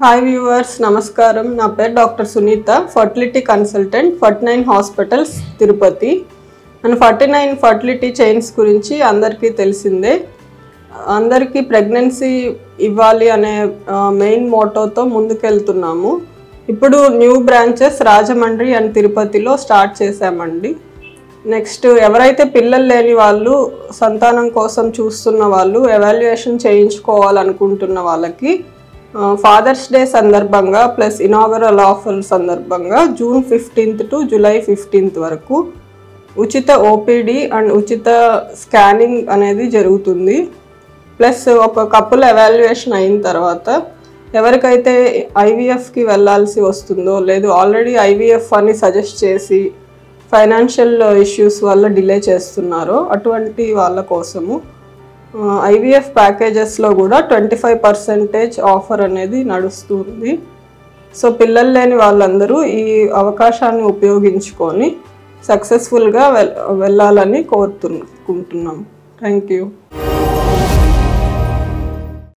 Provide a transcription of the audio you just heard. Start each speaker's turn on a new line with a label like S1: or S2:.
S1: Hi viewers, నమస్కారం. నా పేరు doctor Sunitha, fertility consultant, 49 hospitals Tirupati. And 49 fertility chains గురించి అందరికీ తెలిసిందే. అందరికీ ప్రెగ్నెన్సీ ఇవ్వాలి అనే మెయిన్ మోటోతో ముందుకెళ్తున్నాము. ఇప్పుడు న్యూ బ్రాంచెస్ రాజమండ్రి అండ్ తిరుపతిలో స్టార్ట్ చేశామండి. నెక్స్ట్ ఎవరైతే పిల్లలు లేని వాళ్ళు, సంతానం కోసం చూస్తున్న వాళ్ళు, ఎవాల్యుయేషన్ చేయించుకోవాలనుకుంటున్న వాళ్ళకి ఫాదర్స్ డే సందర్భంగా ప్లస్ ఇనాగరల్ ఆఫర్ సందర్భంగా June 15th to July 15th వరకు ఉచిత ఓపీడీ అండ్ ఉచిత స్కానింగ్ అనేది జరుగుతుంది. ప్లస్ ఒక కపుల్ ఎవాల్యుయేషన్ అయిన తర్వాత ఎవరికైతే ఐవీఎఫ్కి వెళ్ళాల్సి వస్తుందో, లేదు ఆల్రెడీ ఐవీఎఫ్ అని సజెస్ట్ చేసి ఫైనాన్షియల్ ఇష్యూస్ వల్ల డిలే చేస్తున్నారో అటువంటి వాళ్ళ కోసము ఐవీఎఫ్ ప్యాకేజెస్లో కూడా 25% ఆఫర్ అనేది నడుస్తుంది. సో పిల్లలు లేని వాళ్ళందరూ ఈ అవకాశాన్ని ఉపయోగించుకొని సక్సెస్ఫుల్గా వెళ్ళాలని కోరుకుంటున్నాం. Thank you.